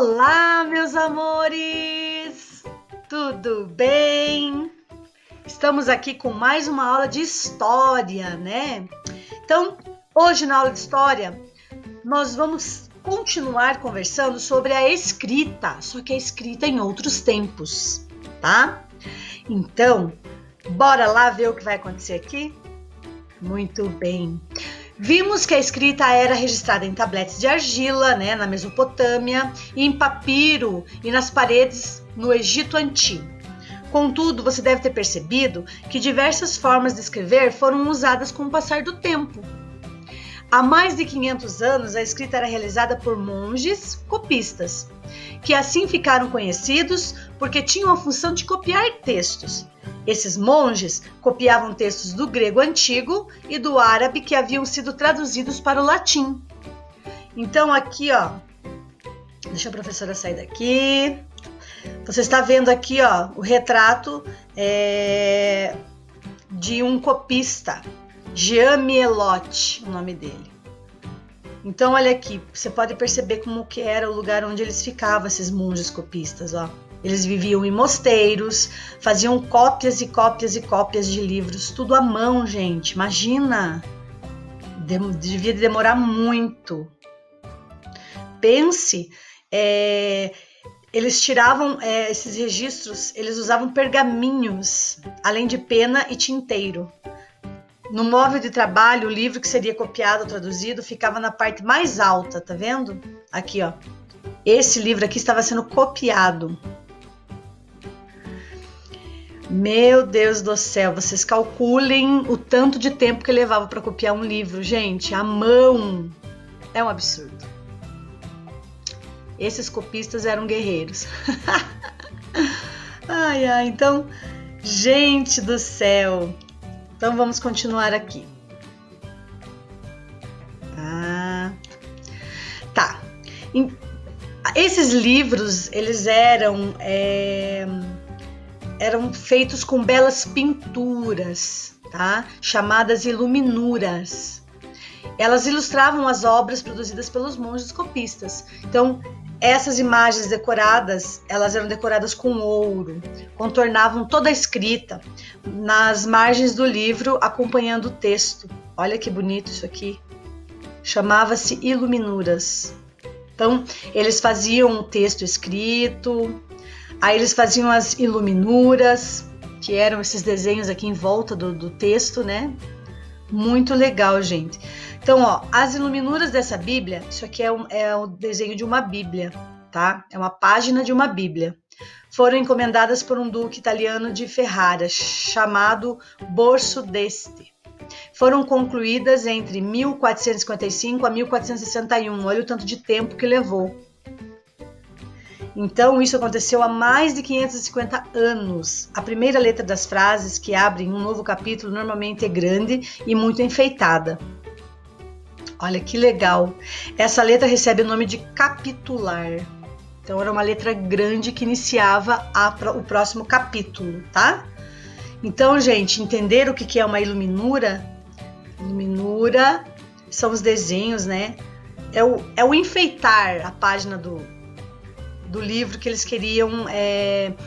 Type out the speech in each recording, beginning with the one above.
Olá, meus amores! Tudo bem? Estamos aqui com mais uma aula de história, né? Então, hoje na aula de história, nós vamos continuar conversando sobre a escrita, só que a escrita em outros tempos, tá? Então, bora lá ver o que vai acontecer aqui? Muito bem. Vimos que a escrita era registrada em tabletes de argila, né, na Mesopotâmia, e em papiro e nas paredes no Egito Antigo. Contudo, você deve ter percebido que diversas formas de escrever foram usadas com o passar do tempo. Há mais de 500 anos, a escrita era realizada por monges copistas, que assim ficaram conhecidos porque tinham a função de copiar textos. Esses monges copiavam textos do grego antigo e do árabe que haviam sido traduzidos para o latim. Então aqui, ó, deixa a professora sair daqui. Você está vendo aqui, ó, o retrato de um copista, Jean Mielotti, o nome dele. Então olha aqui, você pode perceber como que era o lugar onde eles ficavam, esses monges copistas, ó. Eles viviam em mosteiros, faziam cópias e cópias e cópias de livros, tudo à mão, gente. Imagina! Devia demorar muito. Pense, eles tiravam esses registros, eles usavam pergaminhos, além de pena e tinteiro. No móvel de trabalho, o livro que seria copiado ou traduzido ficava na parte mais alta, tá vendo? Aqui, ó. Esse livro aqui estava sendo copiado. Meu Deus do céu, vocês calculem o tanto de tempo que levava para copiar um livro, gente, à mão. É um absurdo. Esses copistas eram guerreiros. Então, gente do céu. Então vamos continuar aqui. Tá. Esses livros, eles eram feitos com belas pinturas, tá? Chamadas iluminuras. Elas ilustravam as obras produzidas pelos monges copistas. Então, essas imagens decoradas, elas eram decoradas com ouro, contornavam toda a escrita nas margens do livro, acompanhando o texto. Olha que bonito isso aqui. Chamava-se iluminuras. Então, eles faziam o texto escrito, aí eles faziam as iluminuras, que eram esses desenhos aqui em volta do texto, né? Muito legal, gente. Então, ó, as iluminuras dessa Bíblia, isso aqui é o desenho de uma Bíblia, tá? É uma página de uma Bíblia. Foram encomendadas por um duque italiano de Ferrara, chamado Borso d'Este. Foram concluídas entre 1455 a 1461. Olha o tanto de tempo que levou. Então, isso aconteceu há mais de 550 anos. A primeira letra das frases que abrem um novo capítulo normalmente é grande e muito enfeitada. Olha que legal. Essa letra recebe o nome de capitular. Então, era uma letra grande que iniciava o próximo capítulo, tá? Então, gente, entender o que é uma iluminura? Iluminura são os desenhos, né? É o enfeitar a página do livro que eles queriam,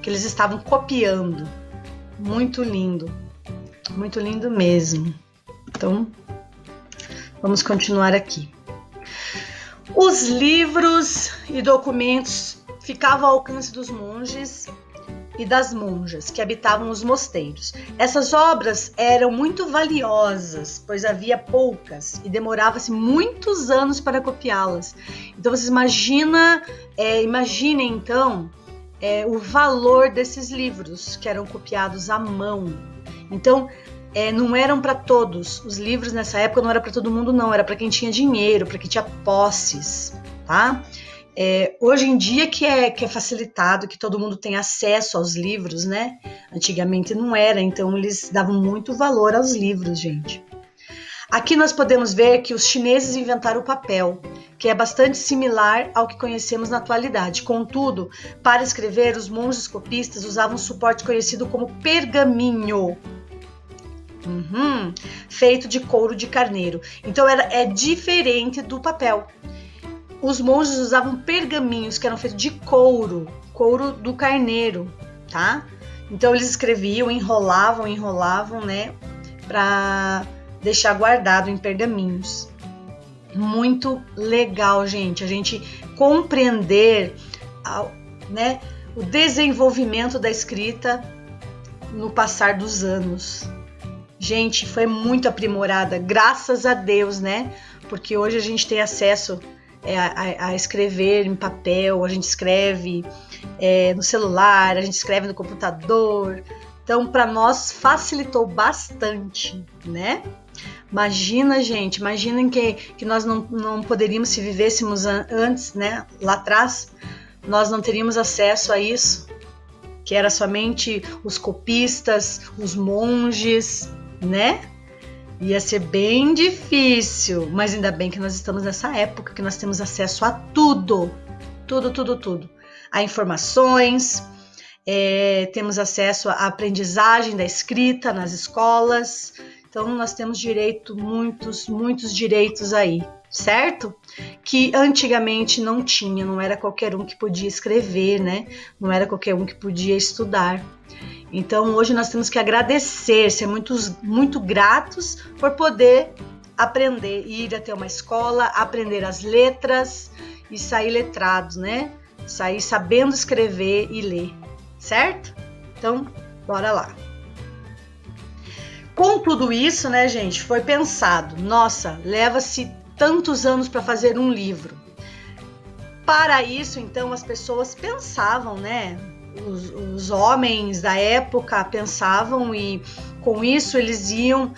que eles estavam copiando. Muito lindo mesmo. Então, vamos continuar aqui. Os livros e documentos ficavam ao alcance dos monges e das monjas que habitavam os mosteiros. Essas obras eram muito valiosas, pois havia poucas e demorava-se muitos anos para copiá-las. Então vocês imaginem então o valor desses livros que eram copiados à mão. Então não eram para todos. Os livros nessa época não era para todo mundo, não. Era para quem tinha dinheiro, para quem tinha posses, tá? Hoje em dia que é facilitado, que todo mundo tem acesso aos livros, né? Antigamente não era, então eles davam muito valor aos livros, gente. Aqui nós podemos ver que os chineses inventaram o papel, que é bastante similar ao que conhecemos na atualidade. Contudo, para escrever, os monges copistas usavam um suporte conhecido como pergaminho. Feito de couro de carneiro. Então é diferente do papel. os monges usavam pergaminhos que eram feitos de couro do carneiro, tá? Então eles escreviam, enrolavam, né, para deixar guardado em pergaminhos. Muito legal, gente, a gente compreender, né, o desenvolvimento da escrita no passar dos anos. Gente, foi muito aprimorada, graças a Deus, né? Porque hoje a gente tem acesso a escrever em papel, a gente escreve no celular, a gente escreve no computador. Então, para nós facilitou bastante, né? Imagina, gente, imaginem que nós não poderíamos, se vivêssemos antes, né? Lá atrás, nós não teríamos acesso a isso, que era somente os copistas, os monges, né? Ia ser bem difícil, mas ainda bem que nós estamos nessa época que nós temos acesso a tudo, tudo, a informações, temos acesso à aprendizagem da escrita nas escolas, então nós temos direito, muitos direitos aí, certo? Que antigamente não tinha, não era qualquer um que podia escrever, né? Não era qualquer um que podia estudar. Então hoje nós temos que agradecer, ser muito gratos por poder aprender, ir até uma escola, aprender as letras e sair letrados, né? Sair sabendo escrever e ler, certo? Então, bora lá. Com tudo isso, né, gente, foi pensado, nossa, leva-se tantos anos para fazer um livro. Para isso, então, as pessoas pensavam, né? Os homens da época pensavam e com isso eles iam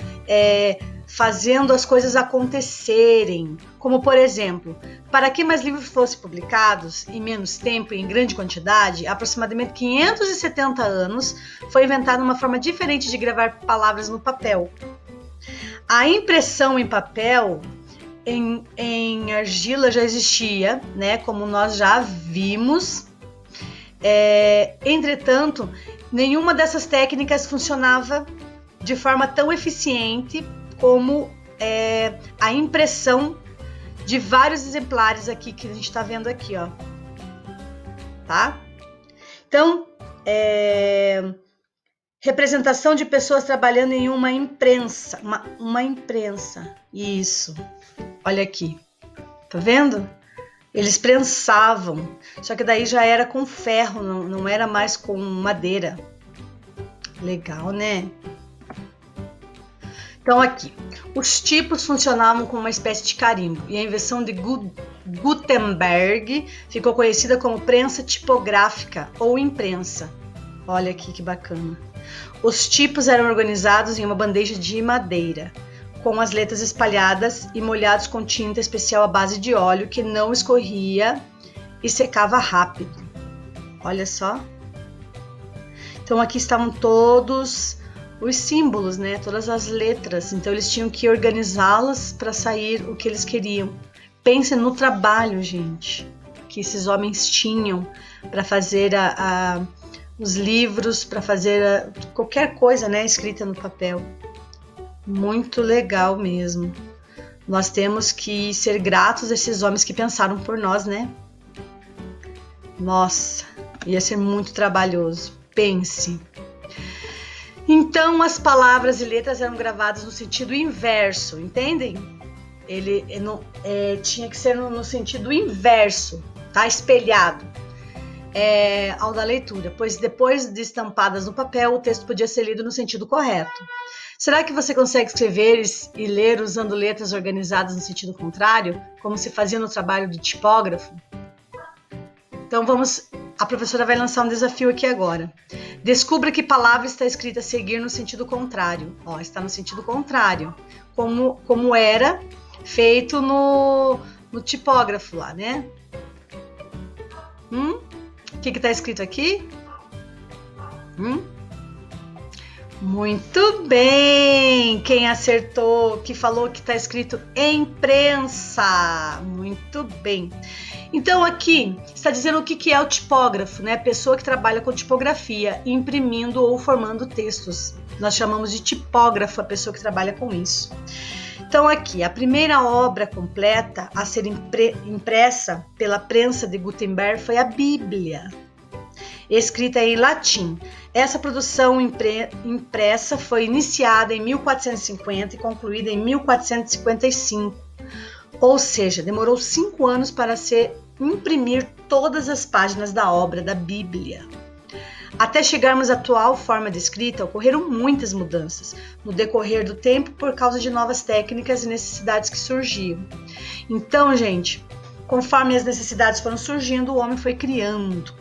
fazendo as coisas acontecerem. Como, por exemplo, para que mais livros fossem publicados em menos tempo e em grande quantidade, há aproximadamente 570 anos foi inventada uma forma diferente de gravar palavras no papel. A impressão em papel em argila já existia, né, como nós já vimos. Entretanto, nenhuma dessas técnicas funcionava de forma tão eficiente como a impressão de vários exemplares aqui que a gente está vendo aqui, ó. Tá? Então, representação de pessoas trabalhando em uma imprensa, uma imprensa. Isso. Olha aqui. Tá vendo? Eles prensavam, só que daí já era com ferro, não era mais com madeira. Legal, né? Então aqui, os tipos funcionavam como uma espécie de carimbo e a invenção de Gutenberg ficou conhecida como prensa tipográfica ou imprensa. Olha aqui que bacana. Os tipos eram organizados em uma bandeja de madeira, com as letras espalhadas e molhados com tinta especial à base de óleo que não escorria e secava rápido. Olha só. Então aqui estavam todos os símbolos, né? Todas as letras. Então eles tinham que organizá-las para sair o que eles queriam. Pensem no trabalho, gente, que esses homens tinham para fazer os livros, para fazer qualquer coisa, né, escrita no papel. Muito legal mesmo. Nós temos que ser gratos a esses homens que pensaram por nós, né? Nossa, ia ser muito trabalhoso. Pense. Então, as palavras e letras eram gravadas no sentido inverso, entendem? Ele tinha que ser no sentido inverso, tá? Espelhado ao da leitura, pois depois de estampadas no papel, o texto podia ser lido no sentido correto. Será que você consegue escrever e ler usando letras organizadas no sentido contrário, como se fazia no trabalho de tipógrafo? Então a professora vai lançar um desafio aqui agora. Descubra que palavra está escrita a seguir no sentido contrário. Ó, está no sentido contrário, como era feito no tipógrafo lá, né? O que está escrito aqui? Muito bem! Quem acertou, que falou que está escrito imprensa. Muito bem. Então aqui está dizendo o que é o tipógrafo, né? Pessoa que trabalha com tipografia, imprimindo ou formando textos. Nós chamamos de tipógrafo a pessoa que trabalha com isso. Então aqui, a primeira obra completa a ser impressa pela prensa de Gutenberg foi a Bíblia, escrita em latim. Essa produção impressa foi iniciada em 1450 e concluída em 1455, ou seja, demorou 5 anos para se imprimir todas as páginas da obra da Bíblia. Até chegarmos à atual forma de escrita, ocorreram muitas mudanças no decorrer do tempo por causa de novas técnicas e necessidades que surgiam. Então, gente, conforme as necessidades foram surgindo, o homem foi criando.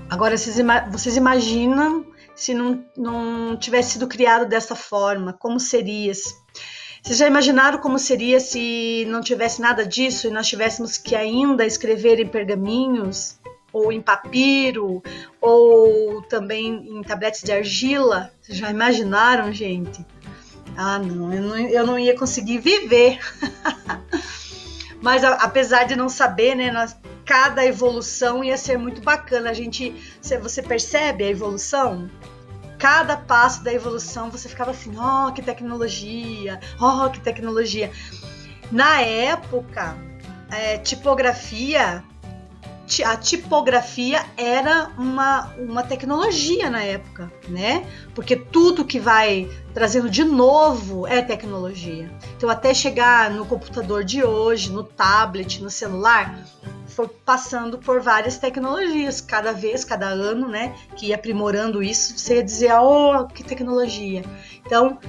Agora, vocês imaginam se não tivesse sido criado dessa forma, como seria? Vocês já imaginaram como seria se não tivesse nada disso e nós tivéssemos que ainda escrever em pergaminhos, ou em papiro, ou também em tabletes de argila? Vocês já imaginaram, gente? Ah, não, eu não ia conseguir viver. Mas apesar de não saber, né, cada evolução ia ser muito bacana. Você percebe a evolução? Cada passo da evolução você ficava assim, oh, que tecnologia, oh, que tecnologia. Na época, a tipografia era uma tecnologia na época, né? Porque tudo que vai trazendo de novo é tecnologia. Então, até chegar no computador de hoje, no tablet, no celular, foi passando por várias tecnologias, cada ano, né? Que ia aprimorando isso, você ia dizer, oh, que tecnologia. Então,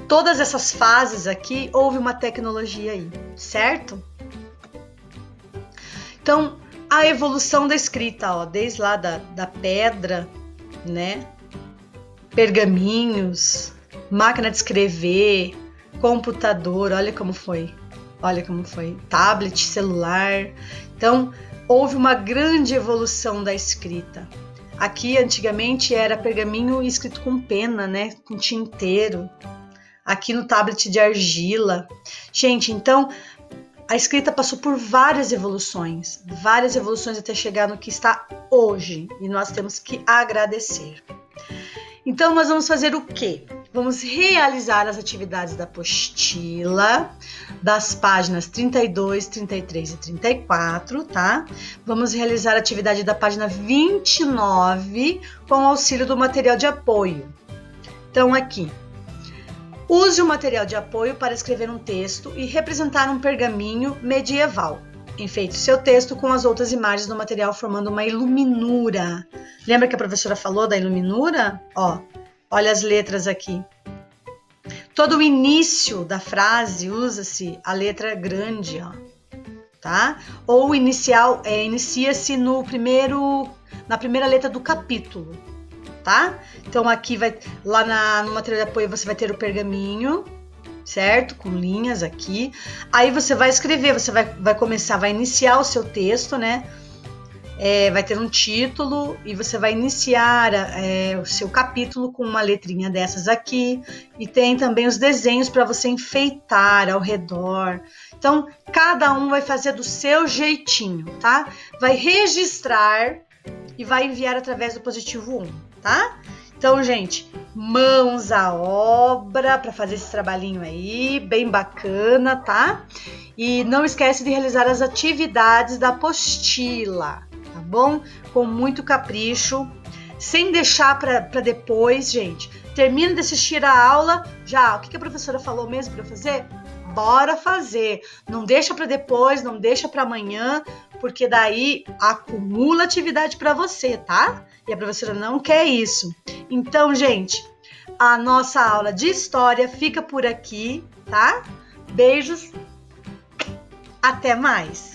todas essas fases aqui, houve uma tecnologia aí, certo? Então, a evolução da escrita, ó, desde lá da pedra, né? Pergaminhos, máquina de escrever, computador, olha como foi, tablet, celular. Então, houve uma grande evolução da escrita. Aqui, antigamente, era pergaminho escrito com pena, né? Com tinteiro. Aqui no tablet de argila. Gente, então, a escrita passou por várias evoluções até chegar no que está hoje, e nós temos que agradecer. Então, nós vamos fazer o quê? Vamos realizar as atividades da apostila, das páginas 32, 33 e 34, tá? Vamos realizar a atividade da página 29 com o auxílio do material de apoio. Então, aqui, use o material de apoio para escrever um texto e representar um pergaminho medieval. Enfeite seu texto com as outras imagens do material formando uma iluminura. Lembra que a professora falou da iluminura? Ó, olha as letras aqui. Todo o início da frase usa-se a letra grande, ó, tá? Ou inicia-se na primeira letra do capítulo, tá? Então aqui no material de apoio você vai ter o pergaminho, certo? Com linhas aqui. Aí você vai escrever, você vai iniciar o seu texto, né? Vai ter um título e você vai iniciar o seu capítulo com uma letrinha dessas aqui. E tem também os desenhos para você enfeitar ao redor. Então, cada um vai fazer do seu jeitinho, tá? Vai registrar e vai enviar através do positivo 1, tá? Então, gente, mãos à obra para fazer esse trabalhinho aí, bem bacana, tá? E não esquece de realizar as atividades da apostila, tá bom? Com muito capricho, sem deixar para depois, gente. Termina de assistir a aula, já, o que a professora falou mesmo para fazer? Bora fazer. Não deixa para depois, não deixa para amanhã, porque daí acumula atividade para você, tá? E a professora não quer isso. Então, gente, a nossa aula de história fica por aqui, tá? Beijos, até mais!